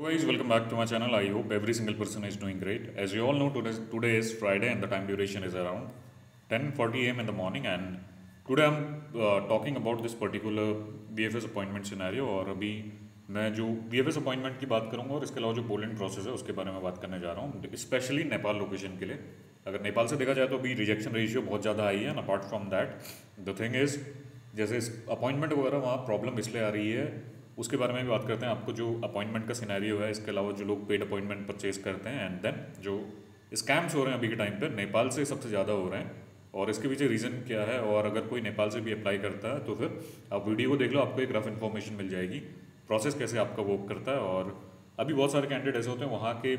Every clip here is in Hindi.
Guys, welcome back to my channel. I hope every single person is doing great. As you all know, today is Friday and the time duration is around 10:40 a.m. in the morning. And today I'm talking about this particular VFS appointment scenario. और अभी मैं जो VFS appointment की बात करूँगा और इसके अलावा जो पोलिंग प्रोसेस है उसके बारे में बात करने जा रहा हूँ, स्पेशली नेपाल लोकेशन के लिए। अगर नेपाल से देखा जाए तो अभी रिजेक्शन रेशियो बहुत ज़्यादा हाई है। Apart from that the thing is, जैसे अपॉइंटमेंट वगैरह वहाँ प्रॉब्लम इसलिए आ रही है, उसके बारे में भी बात करते हैं। आपको जो अपॉइंटमेंट का सिनेरियो है, इसके अलावा जो लोग पेड अपॉइंटमेंट परचेज करते हैं, एंड देन जो स्कैम्स हो रहे हैं अभी के टाइम पे नेपाल से सबसे ज़्यादा हो रहे हैं और इसके पीछे रीज़न क्या है। और अगर कोई नेपाल से भी अप्लाई करता है तो फिर आप वीडियो को देख लो, आपको एक रफ इन्फॉर्मेशन मिल जाएगी प्रोसेस कैसे आपका वर्क करता है। और अभी बहुत सारे कैंडिडेट ऐसे होते हैं वहाँ के,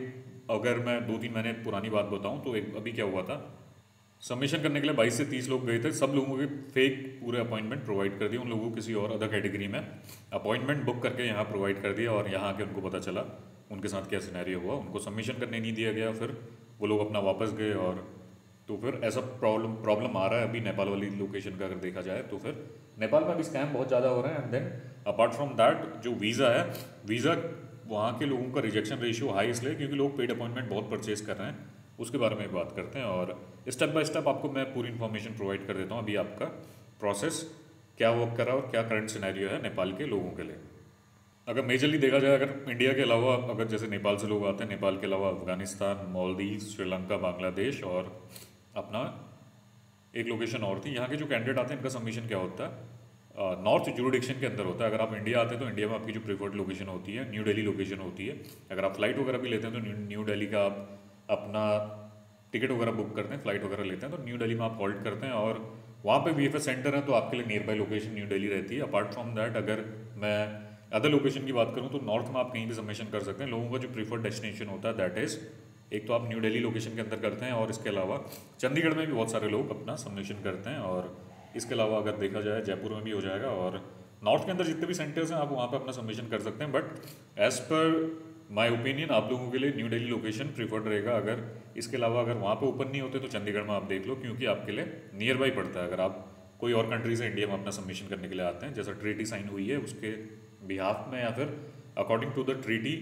अगर मैं 2-3 महीने पुरानी बात बताऊँ तो एक अभी क्या हुआ था, सबमिशन करने के लिए 22 से 30 लोग गए थे। सब लोगों के फेक पूरे अपॉइंटमेंट प्रोवाइड कर दिए, उन लोगों को किसी और अदर कैटेगरी में अपॉइंटमेंट बुक करके यहाँ प्रोवाइड कर दिया और यहाँ आके उनको पता चला उनके साथ क्या सिनेरियो हुआ। उनको सबमिशन करने नहीं दिया गया, फिर वो लोग अपना वापस गए। और तो फिर ऐसा प्रॉब्लम आ रहा है अभी नेपाल वाली लोकेशन का। अगर देखा जाए तो फिर नेपाल में अभी स्कैम बहुत ज़्यादा हो रहे हैं। And then apart from that जो वीज़ा है, वीज़ा वहाँ के लोगों का रिजेक्शन रेशियो हाई इसलिए क्योंकि लोग पेड अपॉइंटमेंट बहुत परचेज कर रहे हैं। उसके बारे में बात करते हैं और स्टेप बाय स्टेप आपको मैं पूरी इन्फॉर्मेशन प्रोवाइड कर देता हूँ अभी आपका प्रोसेस क्या वर्क कर रहा है और क्या करंट सिनेरियो है नेपाल के लोगों के लिए। अगर मेजरली देखा जाए, अगर इंडिया के अलावा अगर जैसे नेपाल से लोग आते हैं, नेपाल के अलावा अफगानिस्तान, मालदीव, श्रीलंका, बांग्लादेश और अपना एक लोकेशन और थी, यहाँ के जो कैंडिडेट आते हैं इनका सबमिशन क्या होता है, नॉर्थ जुरिडिक्शन के अंदर होता है। अगर आप इंडिया आते हैं तो इंडिया में आपकी जो प्रीफर्ड लोकेशन होती है न्यू दिल्ली लोकेशन होती है। अगर आप फ्लाइट वगैरह भी लेते हैं तो न्यू दिल्ली का आप अपना टिकट वगैरह बुक करते हैं, फ्लाइट वगैरह लेते हैं तो न्यू दिल्ली में आप हॉल्ट करते हैं और वहाँ पे VFS सेंटर है तो आपके लिए near by location new Delhi रहती है। अपार्ट फ्रॉम दैट अगर मैं अदर लोकेशन की बात करूँ तो नॉर्थ में आप कहीं भी सबमिशन कर सकते हैं। लोगों का जो प्रीफर्ड डेस्टिनेशन होता है दैट इज़, एक तो आप न्यू दिल्ली लोकेशन के अंदर करते हैं और इसके अलावा चंडीगढ़ में भी बहुत सारे लोग अपना सबमिशन करते हैं। और इसके अलावा अगर देखा जाए जयपुर में भी हो जाएगा और नॉर्थ के अंदर जितने भी सेंटर्स हैं आप वहाँ पर अपना सबमिशन कर सकते हैं। But as per my opinion आप लोगों के लिए न्यू दिल्ली लोकेशन प्रीफर्ड रहेगा। अगर इसके अलावा अगर वहाँ पे ओपन नहीं होते तो चंडीगढ़ में आप देख लो, क्योंकि आपके लिए नियर बाई पड़ता है। अगर आप कोई और कंट्री से इंडिया में अपना सबमिशन करने के लिए आते हैं, जैसा ट्रीटी साइन हुई है उसके बिहाफ में, या फिर according to the treaty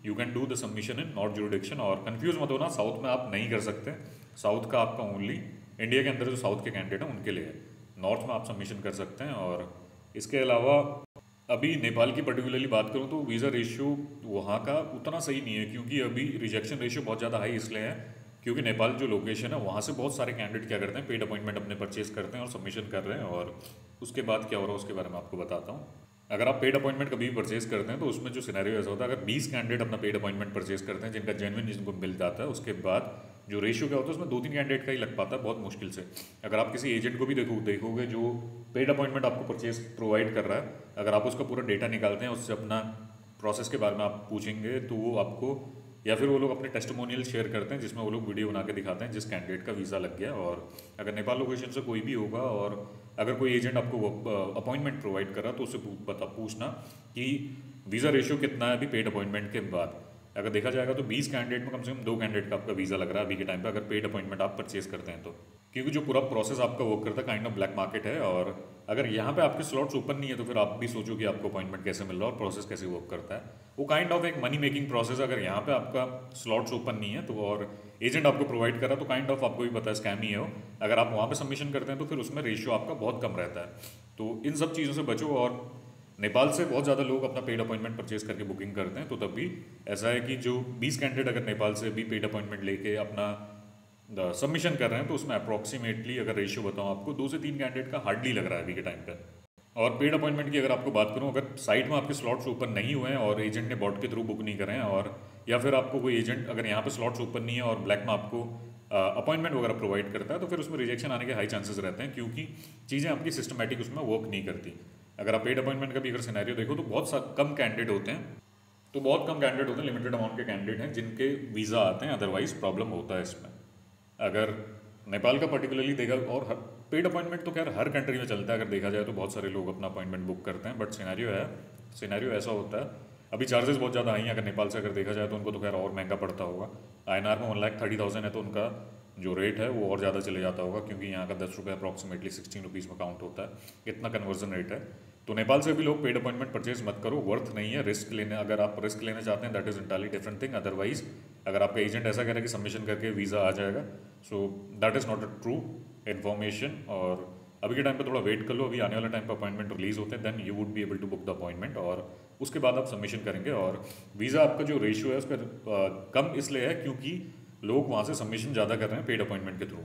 you can do the submission in north jurisdiction. और कंफ्यूज मत होना, साउथ में आप नहीं कर सकते। साउथ का आपका ओनली इंडिया के अंदर जो साउथ के कैंडिडेट हैं उनके लिए है, नॉर्थ में आप सबमिशन कर सकते हैं। और इसके अलावा अभी नेपाल की पर्टिकुलरली बात करूँ तो वीज़ा रेशियो वहाँ का उतना सही नहीं है, क्योंकि अभी रिजेक्शन रेशियो बहुत ज़्यादा हाई इसलिए है क्योंकि नेपाल जो लोकेशन है वहाँ से बहुत सारे कैंडिडेट क्या करते हैं, पेड अपॉइंटमेंट अपने परचेज करते हैं और सबमिशन कर रहे हैं। और उसके बाद क्या हो रहा है उसके बारे में आपको बताता हूँ। अगर आप पेड अपॉइंटमेंट कभी भी परचेज करते हैं तो उसमें जो सिनेरियो ऐसा होता है, अगर 20 कैंडिडेट अपना पेड अपॉइंटमेंट परचेज करते हैं जिनका जेन्युइन जिनको मिल जाता है, उसके बाद जो रेशियो क्या होता है उसमें 2-3 कैंडिडेट का ही लग पाता है बहुत मुश्किल से। अगर आप किसी एजेंट को भी देखोगे जो पेड अपॉइंटमेंट आपको परचेज प्रोवाइड कर रहा है, अगर आप उसका पूरा डेटा निकालते हैं, उससे अपना प्रोसेस के बारे में आप पूछेंगे तो वो आपको, या फिर वो लोग अपने टेस्टिमोनियल शेयर करते हैं जिसमें वो लोग वीडियो बना के दिखाते हैं जिस कैंडिडेट का वीज़ा लग गया। और अगर नेपाल लोकेशन से कोई भी होगा और अगर कोई एजेंट आपको अपॉइंटमेंट प्रोवाइड कर रहा तो उससे पूछना कि वीज़ा रेशियो कितना है अभी पेड अपॉइंटमेंट के बाद। अगर देखा जाएगा तो 20 कैंडिडेट में कम से कम 2 कैंडिडेट का आपका वीज़ा लग रहा है अभी के टाइम पे, अगर पेड अपॉइंटमेंट आप परचेज करते हैं तो। क्योंकि जो पूरा प्रोसेस आपका वर्क करता है काइंड ऑफ ब्लैक मार्केट है। और अगर यहाँ पे आपके स्लॉट्स ओपन नहीं है तो फिर आप भी सोचो कि आपको अपॉइंटमेंट कैसे मिल रहा है और प्रोसेस कैसे वर्क करता है। वो काइंड ऑफ एक मनी मेकिंग प्रोसेस। अगर यहाँ पे आपका स्लॉट्स ओपन नहीं है तो, और एजेंट आपको प्रोवाइड करा तो काइंड ऑफ आपको भी पता है स्कैम ही है वो। अगर आप वहाँ पे सबमिशन करते हैं तो फिर उसमें रेशियो आपका बहुत कम रहता है। तो इन सब चीज़ों से बचो। और नेपाल से बहुत ज़्यादा लोग अपना पेड अपॉइंटमेंट परचेज करके बुकिंग करते हैं, तो तब भी ऐसा है कि जो 20 कैंडिडेट अगर नेपाल से भी पेड अपॉइंटमेंट लेके अपना सबमिशन कर रहे हैं तो उसमें अप्रॉक्सीमेटली अगर रेशियो बताऊँ आपको 2 से 3 कैंडिडेट का हार्डली लग रहा है अभी के टाइम पे। और पेड अपॉइंटमेंट की अगर आपको बात करूँ, अगर साइट में आपके स्लॉट्स ओपन नहीं हुए हैं और एजेंट ने बॉट के थ्रू बुक नहीं करे हैं, और या फिर आपको कोई एजेंट अगर यहाँ पे स्लॉट्स ओपन नहीं है और ब्लैक में आपको अपॉइंटमेंट वगैरह प्रोवाइड करता है, तो फिर उसमें रिजेक्शन आने के हाई चांसेस रहते हैं, क्योंकि चीज़ें आपकी सिस्टमेटिक उसमें वर्क नहीं करती। अगर आप पेड अपॉइंटमेंट का भी अगर सिनेरियो देखो तो बहुत कम कैंडिडेट होते हैं, लिमिटेड अमाउंट के कैंडिडेट हैं जिनके वीज़ा आते हैं, अदरवाइज प्रॉब्लम होता है इसमें। अगर नेपाल का पर्टिकुलरली देखा, और पेड अपॉइंटमेंट तो खैर हर कंट्री में चलता है अगर देखा जाए तो, बहुत सारे लोग अपना अपॉइंटमेंट बुक करते हैं। बट सिनेरियो ऐसा होता है अभी चार्जेस बहुत ज़्यादा आई हैं। अगर नेपाल से अगर देखा जाए तो उनको तो खैर और महंगा पड़ता होगा। INR में 1,30,000 है तो उनका जो रेट है वो और ज़्यादा चले जाता होगा, क्योंकि यहाँ का 10 रुपये अप्रॉक्सीमेटली 16 रुपीज़ में काउंट होता है, इतना कन्वर्जन रेट है। तो नेपाल से भी लोग पेड अपॉइंटमेंट परचेज मत करो, वर्थ नहीं है रिस्क लेने। अगर आप रिस्क लेना चाहते हैं that is entirely different thing. Otherwise अगर आपका एजेंट ऐसा कह रहा है कि सबमिशन करके वीज़ा आ जाएगा, so that is not a true information. और अभी के टाइम पे थोड़ा वेट कर लो, अभी आने वाले टाइम पे अपॉइंटमेंट रिलीज होते हैं, then you would be able to book the appointment, और उसके बाद आप सबमिशन करेंगे। और वीज़ा आपका जो रेशियो है उसका कम इसलिए है क्योंकि लोग वहाँ से सबमिशन ज़्यादा कर रहे हैं पेड अपॉइंटमेंट के थ्रू,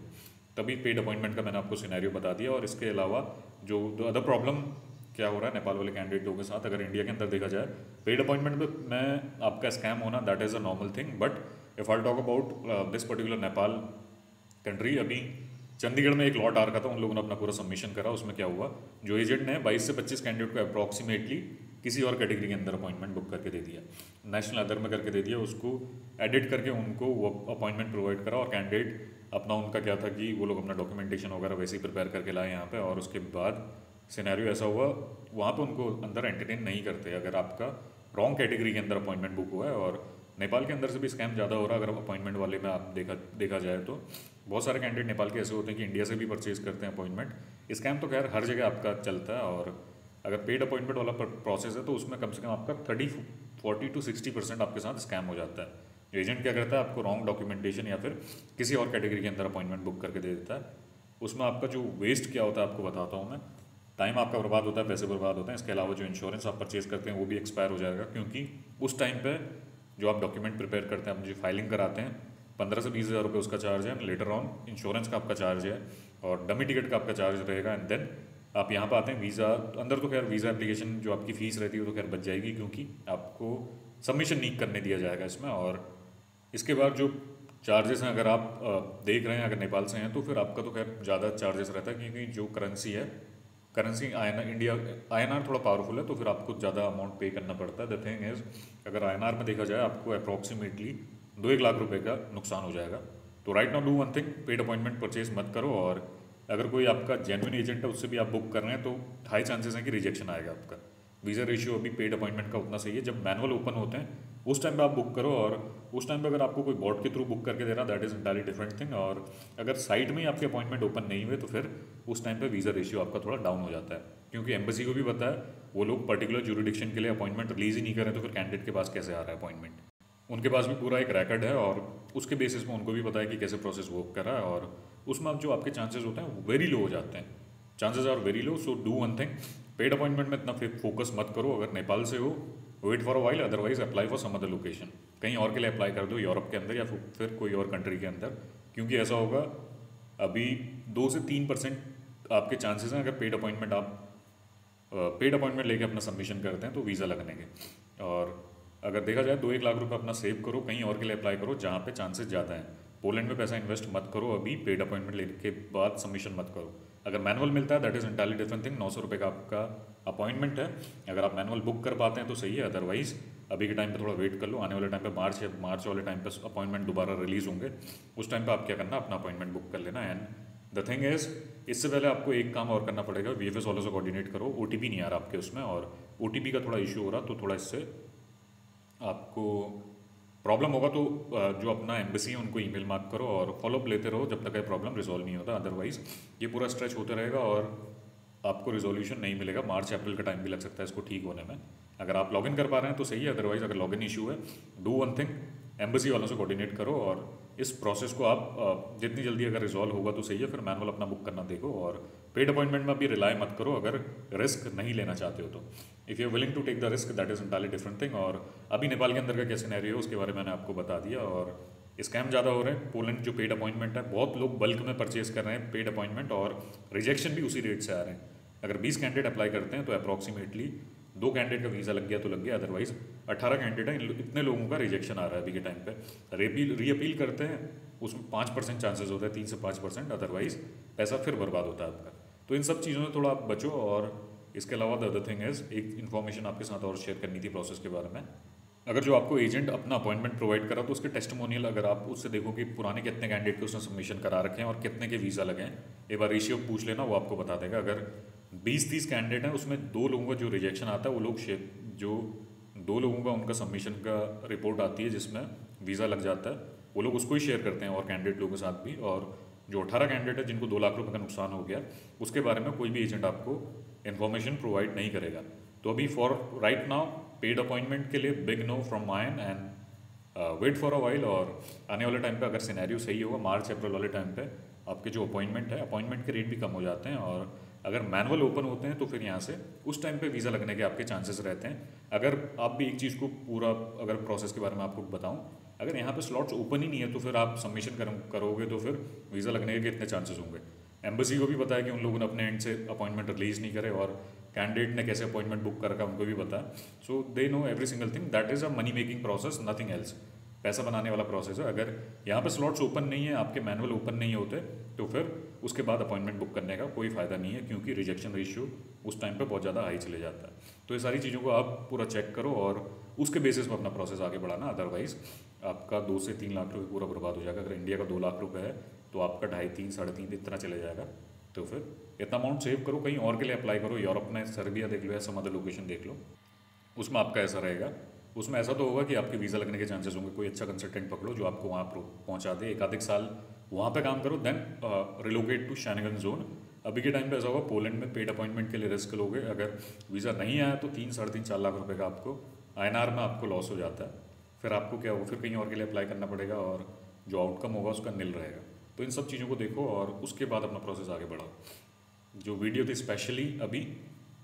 तभी पेड अपॉइंटमेंट का मैंने आपको सिनेरियो बता दिया। और इसके अलावा जो अदर प्रॉब्लम क्या हो रहा है नेपाल वाले कैंडिडेट लोगों के साथ, अगर इंडिया के अंदर देखा जाए पेड अपॉइंटमेंट में आपका स्कैम होना that is a normal thing. But if I talk about this particular Nepal country, अभी चंडीगढ़ में एक लॉट आ रखा था, उन लोगों ने अपना पूरा सबमिशन करा। उसमें क्या हुआ, जो एजेंट ने 22 से 25 कैंडिडेट को अप्रॉक्सीमेटली किसी और कैटेगरी के अंदर अपॉइंटमेंट बुक करके दे दिया, नेशनल अदर में करके दे दिया, उसको एडिट करके उनको वो अपॉइंटमेंट प्रोवाइड करा। और कैंडिडेट अपना उनका क्या था कि वो लोग अपना डॉक्यूमेंटेशन वगैरह वैसे ही प्रिपेयर करके लाए यहाँ पे, और उसके बाद सिनेरियो ऐसा हुआ वहाँ पे उनको अंदर एंटरटेन नहीं करते अगर आपका रॉन्ग कैटेगरी के अंदर अपॉइंटमेंट बुक हुआ है। और नेपाल के अंदर से भी स्कैम ज़्यादा हो रहा है, अगर अपॉइंटमेंट वाले में आप देखा जाए तो बहुत सारे कैंडिडेट नेपाल के ऐसे होते हैं कि इंडिया से भी परचेज करते हैं अपॉइंटमेंट। स्कैम तो खैर हर जगह आपका चलता है, और अगर पेड अपॉइंटमेंट वाला प्रोसेस है तो उसमें कम से कम आपका 40 to 60% आपके साथ स्कैम हो जाता है। जो एजेंट क्या करता है, आपको रॉन्ग डॉक्यूमेंटेशन या फिर किसी और कैटेगरी के अंदर अपॉइंटमेंट बुक करके दे देता है। उसमें आपका जो वेस्ट क्या होता है आपको बताता हूँ मैं। टाइम आपका बर्बाद होता है, पैसे बर्बाद होते हैं, इसके अलावा जो इंश्योरेंस आप परचेज करते हैं वो भी एक्सपायर हो जाएगा, क्योंकि उस टाइम पे जो आप डॉक्यूमेंट प्रिपेयर करते हैं, आप जो फाइलिंग कराते हैं, 15 से 20 हज़ार रुपये उसका चार्ज है, लेटर ऑन इंश्योरेंस का आपका चार्ज है, और डमी टिकट का आपका चार्ज रहेगा। एंड देन आप यहाँ पर आते हैं वीज़ा अंदर, तो खैर वीज़ा एप्लीकेशन जो आपकी फ़ीस रहती है वो तो खैर बच जाएगी, क्योंकि आपको सबमिशन नहीं करने दिया जाएगा इसमें। और इसके बाद जो चार्जेस हैं, अगर आप देख रहे हैं अगर नेपाल से हैं तो फिर आपका तो खैर ज़्यादा चार्जेस रहता है, क्योंकि जो करेंसी है, करेंसी INR, इंडिया INR थोड़ा पावरफुल है, तो फिर आपको ज़्यादा अमाउंट पे करना पड़ता है। द थिंग इज़ अगर INR में देखा जाए आपको अप्रॉक्सीमेटली 2-1 लाख रुपए का नुकसान हो जाएगा। तो right now do one thing, paid appointment purchase मत करो। और अगर कोई आपका जेन्युइन एजेंट है उससे भी आप बुक कर रहे हैं तो हाई चांसेस हैं कि रिजेक्शन आएगा आपका। वीज़ा रेशियो अभी पेड अपॉइंटमेंट का उतना सही है, जब मैनुअल ओपन होते हैं उस टाइम पे आप बुक करो। और उस टाइम पे अगर आपको कोई बॉट के थ्रू बुक करके दे रहा that is entirely different thing. और अगर साइट में ही आपके अपॉइंटमेंट ओपन नहीं हुए तो फिर उस टाइम पे वीज़ा रेशियो आपका थोड़ा डाउन हो जाता है, क्योंकि एम्बेसी को भी पता है वो लोग पर्टिकुलर ज्यूरिडिक्शन के लिए अपॉइंटमेंट रिलीज ही नहीं करें तो फिर कैंडिडेट के पास कैसे आ रहा है अपॉइंटमेंट। उनके पास भी पूरा एक रिकॉर्ड है, और उसके बेसिस में उनको भी पता है कि कैसे प्रोसेस वर्क कर रहा है, और उसमें जो आपके चांसेस होते हैं वो वेरी लो हो जाते हैं, chances are very low. So do one thing, paid appointment में इतना फोकस मत करो। अगर नेपाल से हो wait for a while, otherwise apply for some other location, कहीं और के लिए अप्लाई कर दो, यूरोप के अंदर या फिर कोई और कंट्री के अंदर, क्योंकि ऐसा होगा अभी 2 से 3% आपके चांसेस हैं अगर पेड अपॉइंटमेंट लेके अपना सबमिशन करते हैं तो वीज़ा लगने के। और अगर देखा जाए 2-1 लाख रुपए अपना सेव करो, कहीं और के लिए अप्लाई करो जहाँ पे चांसेस ज़्यादा हैं। पोलैंड में पैसा इन्वेस्ट मत करो अभी, पेड अपॉइंटमेंट लेने के बाद सबमिशन मत करो। अगर मैनुअल मिलता है that is entirely different thing, 900 रुपये का आपका अपॉइंटमेंट है, अगर आप मैनुअल बुक कर पाते हैं तो सही है, अदरवाइज अभी के टाइम पे थोड़ा वेट कर लो। आने वाले टाइम पे मार्च वाले टाइम पे अपॉइंटमेंट दोबारा रिलीज़ होंगे, उस टाइम पे आप क्या करना, अपना अपॉइंटमेंट बुक कर लेना। एंड द थिंग इज़ इससे पहले आपको एक काम और करना पड़ेगा, VFS वालों से कोऑर्डिनेट करो, OTP नहीं आ रहा आपके उसमें, और OTP का थोड़ा इशू हो रहा, तो थोड़ा इससे आपको प्रॉब्लम होगा। तो जो अपना एम्बेसी है उनको ईमेल मार्क करो और फॉलोअप लेते रहो जब तक ये प्रॉब्लम रिजॉल्व नहीं होता, अदरवाइज ये पूरा स्ट्रेच होता रहेगा और आपको रिजोल्यूशन नहीं मिलेगा। मार्च अप्रैल का टाइम भी लग सकता है इसको ठीक होने में। अगर आप लॉगिन कर पा रहे हैं तो सही है, अदरवाइज अगर लॉगिन इशू है, डू वन थिंग, एम्बेसी वालों से कोऑर्डिनेट करो और इस प्रोसेस को आप जितनी जल्दी अगर रिजॉल्व होगा तो सही है, फिर मैनुअल अपना बुक करना देखो। और पेड अपॉइंटमेंट में भी रिलाई मत करो अगर रिस्क नहीं लेना चाहते हो तो। If you are willing to take the risk that is entirely different thing. और अभी नेपाल के अंदर का क्या सिनेरियो है उसके बारे में मैंने आपको बता दिया। और स्कैम ज़्यादा हो रहे हैं। पोलैंड जो पेड अपॉइंटमेंट है, बहुत लोग बल्क में परचेज कर रहे हैं पेड अपॉइंटमेंट, और रिजेक्शन भी उसी रेट से आ रहे हैं। अगर 20 कैंडिडेट अप्लाई करते हैं तो अप्रॉक्सीमेटली 2 कैंडिडेट का वीज़ा लग गया तो लग गया, अदरवाइज 18 कैंडिडेट हैं, इतने लोगों का रिजेक्शन आ रहा है अभी के टाइम पे। रीअपील करते हैं उसमें 5% चांसेस होता है, 3 से 5%, अदरवाइज पैसा फिर बर्बाद होता है आपका। तो इन सब चीज़ों से थोड़ा आप बचो। और इसके अलावा द अदर थिंग इज़, एक इन्फॉर्मेशन आपके साथ और शेयर करनी थी प्रोसेस के बारे में। अगर जो आपको एजेंट अपना अपॉइंटमेंट प्रोवाइड करा तो उसके टेस्टिमोनियल अगर आप उससे देखो कि पुराने कितने कैंडिडेट के उसने सबमिशन करा रखे हैं और कितने के वीज़ा लगे हैं, एक बार रेशियो पूछ लेना, वो आपको बता देगा। अगर 20-30 कैंडिडेट हैं उसमें 2 लोगों का जो रिजेक्शन आता है, वो लोग जो 2 लोगों का उनका सबमिशन का रिपोर्ट आती है जिसमें वीज़ा लग जाता है, वो लोग उसको ही शेयर करते हैं और कैंडिडेट लोगों के साथ भी। और जो 18 कैंडिडेट है जिनको 2 लाख रुपए का नुकसान हो गया, उसके बारे में कोई भी एजेंट आपको इन्फॉर्मेशन प्रोवाइड नहीं करेगा। तो अभी for right now paid appointment के लिए big no from my end wait for a while. और आने वाले टाइम पे अगर सिनेरियो सही होगा, मार्च अप्रैल वाले टाइम पे आपके जो अपॉइंटमेंट है, अपॉइंटमेंट के रेट भी कम हो जाते हैं। और अगर मैनुअल ओपन होते हैं तो फिर यहाँ से उस टाइम पे वीज़ा लगने के आपके चांसेस रहते हैं। अगर आप भी एक चीज़ को पूरा अगर प्रोसेस के बारे में आपको बताऊँ, अगर यहाँ पे स्लॉट्स ओपन ही नहीं है तो फिर आप सबमिशन करोगे तो फिर वीज़ा लगने के कितने चांसेस होंगे। एम्बेसी को भी पता है कि उन लोगों ने अपने एंड से अपॉइंटमेंट रिलीज़ नहीं करे, और कैंडिडेट ने कैसे अपॉइंटमेंट बुक कर रखा उनको भी पता है। So they know every single thing, that is a money making process, nothing else. पैसा बनाने वाला प्रोसेस है। अगर यहाँ पे स्लॉट्स ओपन नहीं है, आपके मैनुअल ओपन नहीं होते, तो फिर उसके बाद अपॉइंटमेंट बुक करने का कोई फ़ायदा नहीं है, क्योंकि रिजेक्शन रेशियो उस टाइम पे बहुत ज़्यादा हाई चले जाता है। तो ये सारी चीज़ों को आप पूरा चेक करो और उसके बेसिस पर अपना प्रोसेस आगे बढ़ाना। अदरवाइज़ आपका 2 से 3 लाख रुपये पूरा बर्बाद हो जाएगा। अगर इंडिया का 2 लाख रुपये है तो आपका 2.5, 3, 3.5 इतना चले जाएगा। तो फिर इतना अमाउंट सेव करो, कहीं और के लिए अप्लाई करो, यूरोप में सर्बिया देख लो या सम अदर लोकेशन देख लो, उसमें आपका ऐसा रहेगा। उसमें ऐसा तो होगा कि आपके वीज़ा लगने के चांसेस होंगे। कोई अच्छा कंसल्टेंट पकड़ो जो आपको वहाँ पहुँचा दे, एक आध एक साल वहाँ पे काम करो, then relocate to Schengen zone. अभी के टाइम पे ऐसा होगा, पोलैंड में पेड अपॉइंटमेंट के लिए रिस्क लोगे, अगर वीज़ा नहीं आया तो 3, 3.5, 4 लाख रुपए का आपको INR में आपको लॉस हो जाता है। फिर आपको क्या होगा, फिर कहीं और के लिए अप्लाई करना पड़ेगा और जो आउटकम होगा उसका निल रहेगा। तो इन सब चीज़ों को देखो और उसके बाद अपना प्रोसेस आगे बढ़ाओ। जो वीडियो थी स्पेशली अभी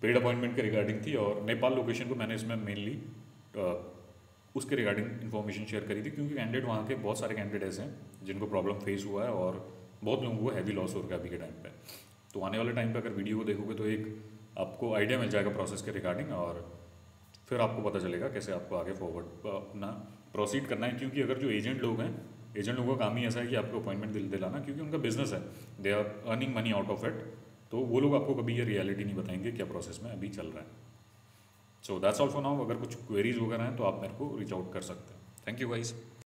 पेड अपॉइंटमेंट के रिगार्डिंग थी, और नेपाल लोकेशन को मैंने इसमें मेनली उसके रिगार्डिंग इन्फॉर्मेशन शेयर करी थी, क्योंकि कैंडिडेट वहाँ के बहुत सारे कैंडिडेट ऐसे हैं जिनको प्रॉब्लम फेस हुआ है और बहुत लोगों को हैवी लॉस हो रहा है अभी के टाइम पे। तो आने वाले टाइम पे अगर वीडियो को देखोगे तो एक आपको आइडिया मिल जाएगा प्रोसेस के रिगार्डिंग, और फिर आपको पता चलेगा कैसे आपको आगे फॉरवर्ड अपना प्रोसीड करना है। क्योंकि अगर जो एजेंट लोग हैं, एजेंट लोगों का काम ही ऐसा है कि आपको अपॉइंटमेंट दिलाना, क्योंकि उनका बिजनेस है, they are earning money out of it. तो वो लोग आपको कभी ये रियलिटी नहीं बताएंगे क्या प्रोसेस में अभी चल रहा है। So that's all for now. अगर कुछ क्वेरीज वगैरह हैं तो आप मेरे को रीच आउट कर सकते हैं। Thank you guys.